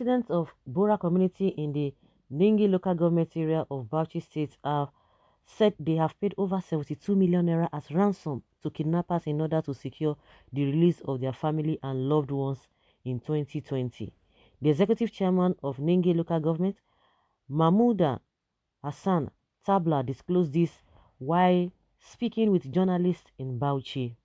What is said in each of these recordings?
residents of Bora community in the Ningi local government area of Bauchi state have said they have paid over 72 million naira as ransom to kidnappers in order to secure the release of their family and loved ones in 2020. The executive chairman of Ningi local government, Mahmouda Hassan Tabla, disclosed this while speaking with journalists in Bauchi.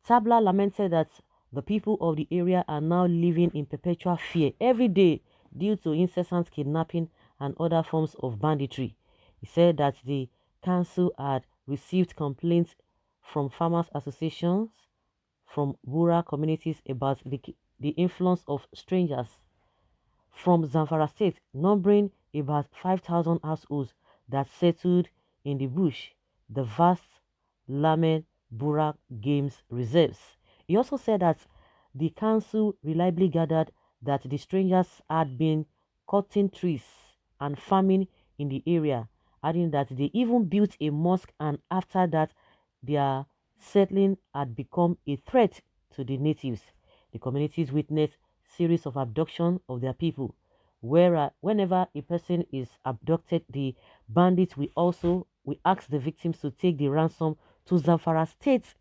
Tabla lamented that the people of the area are now living in perpetual fear every day due to incessant kidnapping and other forms of banditry. He said that the council had received complaints from farmers associations from rural communities about the influence of strangers from Zamfara state, numbering about 5,000 households that settled in the bush, the vast Lamed Burak Games reserves. He also said that the council reliably gathered that the strangers had been cutting trees and farming in the area, adding that they even built a mosque, and after that their settling had become a threat to the natives. The communities witnessed series of abduction of their people, where whenever a person is abducted, the bandits we ask the victims to take the ransom to Zamfara state,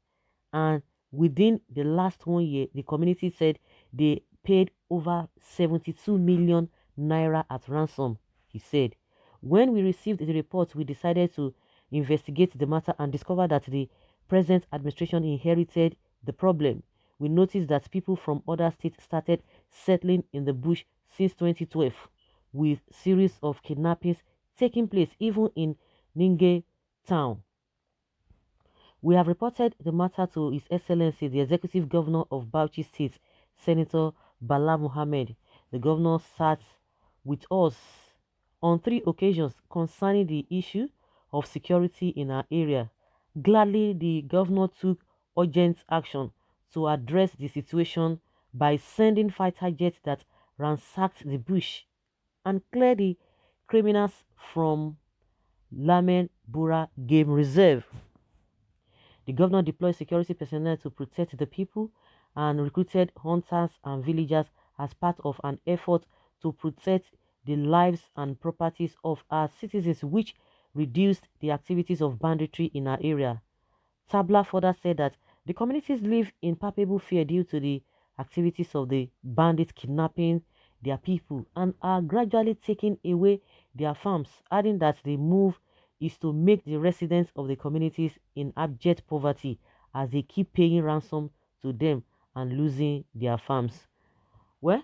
and within the last 1 year the community said they paid over 72 million naira at ransom. He said, when we received the report, we decided to investigate the matter and discover that the present administration inherited the problem. We noticed that people from other states started settling in the bush since 2012, with series of kidnappings taking place even in Ninge town. We have reported the matter to His Excellency, the Executive Governor of Bauchi State, Senator Bala Mohammed. The governor sat with us on 3 occasions concerning the issue of security in our area. Gladly, the governor took urgent action to address the situation by sending fighter jets that ransacked the bush and cleared the criminals from Lamen Bura Game Reserve. The governor deployed security personnel to protect the people and recruited hunters and villagers as part of an effort to protect the lives and properties of our citizens, which reduced the activities of banditry in our area. Tabla further said that the communities live in palpable fear due to the activities of the bandits kidnapping their people and are gradually taking away their farms, adding that the move is to make the residents of the communities in abject poverty as they keep paying ransom to them and losing their farms. Well,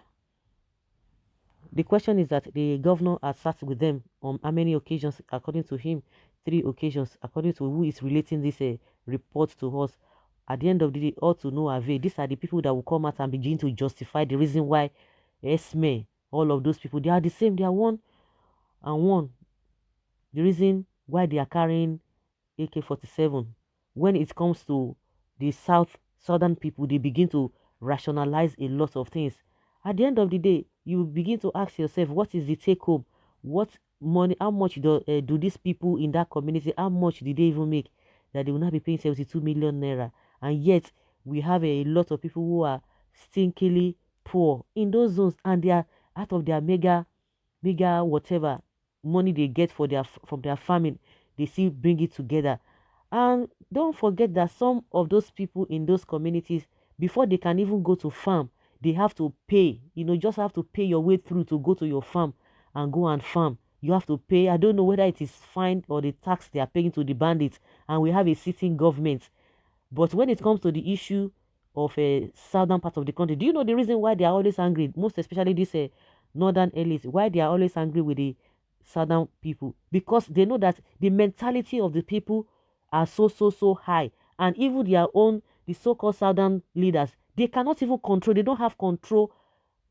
the question is that the governor has sat with them on how many occasions? According to him, 3 occasions. According to who is relating this report to us, at the end of the day, all to no avail. These are the people that will come out and begin to justify the reason why Esme, all of those people, they are the same. They are one and one. The reason why they are carrying AK-47, when it comes to the southern people, they begin to rationalize a lot of things. At the end of the day, you begin to ask yourself, what is the take home? What money, how much do these people in that community, how much did they even make that they will not be paying 72 million naira? And yet we have a lot of people who are stinkily poor in those zones, and they are out of their mega whatever money they get for from their farming, they still bring it together. And don't forget that some of those people in those communities, before they can even go to farm, they have to pay. Just have to pay your way through to go to your farm and go and farm. You have to pay. I don't know whether it is fine or the tax they are paying to the bandits, and we have a sitting government. But when it comes to the issue of a southern part of the country, do you know the reason why they are always angry? Most especially this northern elites, why they are always angry with the southern people? Because they know that the mentality of the people are so high, and even their own, the so-called southern leaders, they cannot even control. They don't have control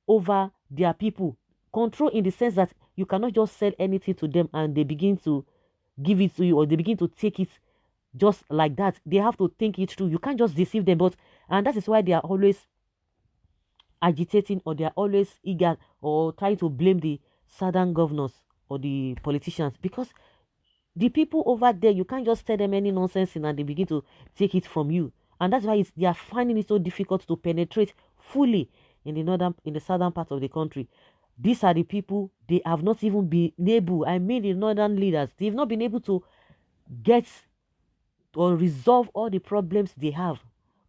over their people. Control in the sense that you cannot just sell anything to them and they begin to give it to you, or they begin to take it just like that. They have to think it through. You can't just deceive them. And that is why they are always agitating, or they are always eager or trying to blame the southern governors or the politicians, because the people over there, you can't just tell them any nonsense and they begin to take it from you. And that's why they are finding it so difficult to penetrate fully in the southern part of the country. These are the people, they have not even been able, I mean the northern leaders, they've not been able to get or resolve all the problems they have.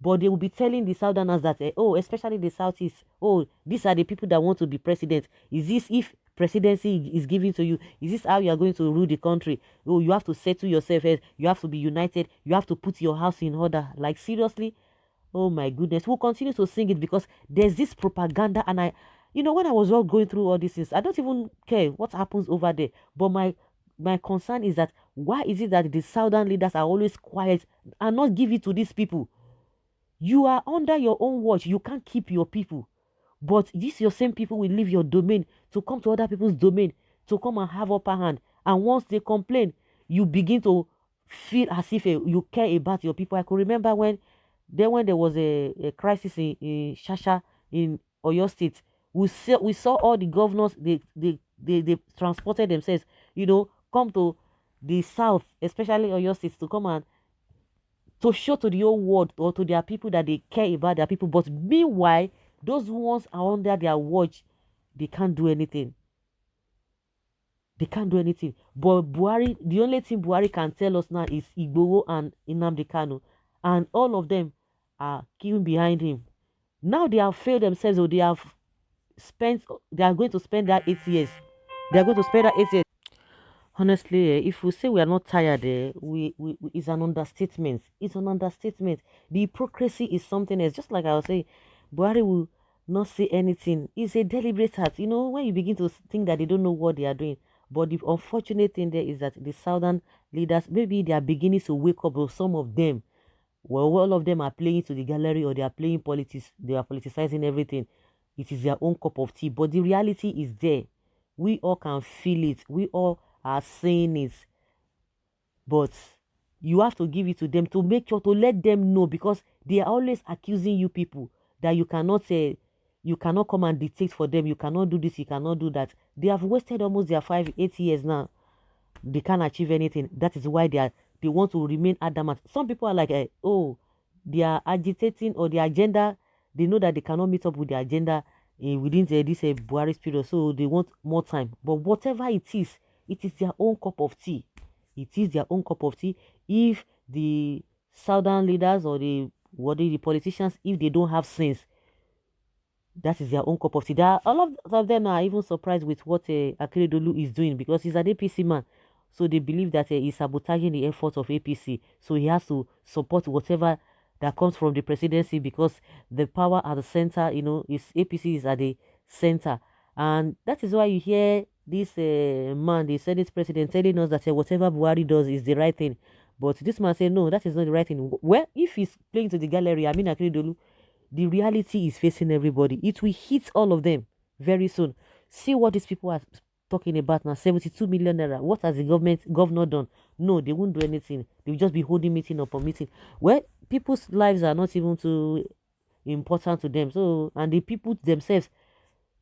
But they will be telling the southerners that, oh, especially the southeast, oh, these are the people that want to be president. Is this, if presidency is given to you, is this how you are going to rule the country? Oh, you have to settle yourself, you have to be united, you have to put your house in order. Like, seriously? Oh my goodness. We'll continue to sing it because there's this propaganda, and when I was all going through all these things, I don't even care what happens over there. But my concern is that, why is it that the southern leaders are always quiet and not give it to these people? You are under your own watch. You can't keep your people. But these your same people will leave your domain to come to other people's domain to come and have upper hand. And once they complain, you begin to feel as if you care about your people. I could remember when there was a crisis in Shasha in Oyo State. We saw all the governors, they transported themselves, come to the south, especially Oyo State, to come and to show to the whole world or to their people that they care about their people. But meanwhile, those ones are under their watch, they can't do anything. They can't do anything. But Buhari, the only thing Buhari can tell us now is Igboho and Nnamdi Kanu. And all of them are queuing behind him. Now they have failed themselves, or they are going to spend that 8 years. They are going to spend that 8 years. Honestly, if we say we are not tired, it's an understatement. It's an understatement. The hypocrisy is something else. Just like I was saying, Buhari will not say anything. It's a deliberate act. When you begin to think that they don't know what they are doing. But the unfortunate thing there is that the southern leaders, maybe they are beginning to wake up, or some of them, well, all of them are playing to the gallery, or they are playing politics. They are politicizing everything. It is their own cup of tea. But the reality is there. We all can feel it. We all are saying it. But you have to give it to them to make sure to let them know, because they are always accusing you people that you cannot say, you cannot come and dictate for them. You cannot do this. You cannot do that. They have wasted almost their 5-8 years now. They can't achieve anything. That is why they want to remain adamant. Some people are like, oh, they are agitating, or their agenda, they know that they cannot meet up with their agenda within this Buhari's period, so they want more time. But whatever it is their own cup of tea. It is their own cup of tea. If the southern leaders or the politicians, if they don't have sense, that is their own cup of tea. All of them are even surprised with what Akeredolu is doing, because he's an APC man. So they believe that he's sabotaging the efforts of APC. So he has to support whatever that comes from the presidency, because the power at the center, is APC is at the center. And that is why you hear this man, the Senate president, telling us that whatever Buhari does is the right thing. But this man said, no, that is not the right thing. Well, if he's playing to the gallery, I mean Akeredolu, the reality is facing everybody. It will hit all of them very soon. See what these people are talking about now. 72 million naira. What has the governor done? No, they won't do anything. They'll just be holding meeting upon meeting. Well, people's lives are not even too important to them. So, and the people themselves,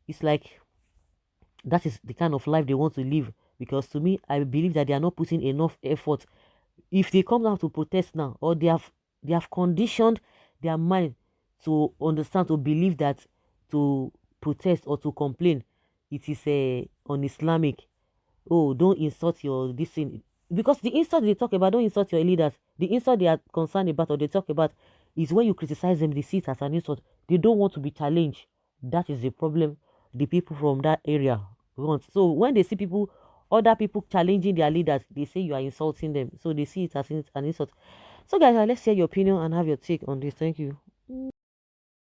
it's like that is the kind of life they want to live. Because to me, I believe that they are not putting enough effort. If they come out to protest now, or they have conditioned their mind to understand, to believe that to protest or to complain, it is un-Islamic. Oh, don't insult your this thing. Because the insult they talk about, don't insult your leaders. The insult they are concerned about, or they talk about, is when you criticize them, they see it as an insult. They don't want to be challenged. That is the problem the people from that area want. So when they see other people challenging their leaders, they say you are insulting them. So they see it as an insult. So guys, let's hear your opinion and have your take on this. Thank you.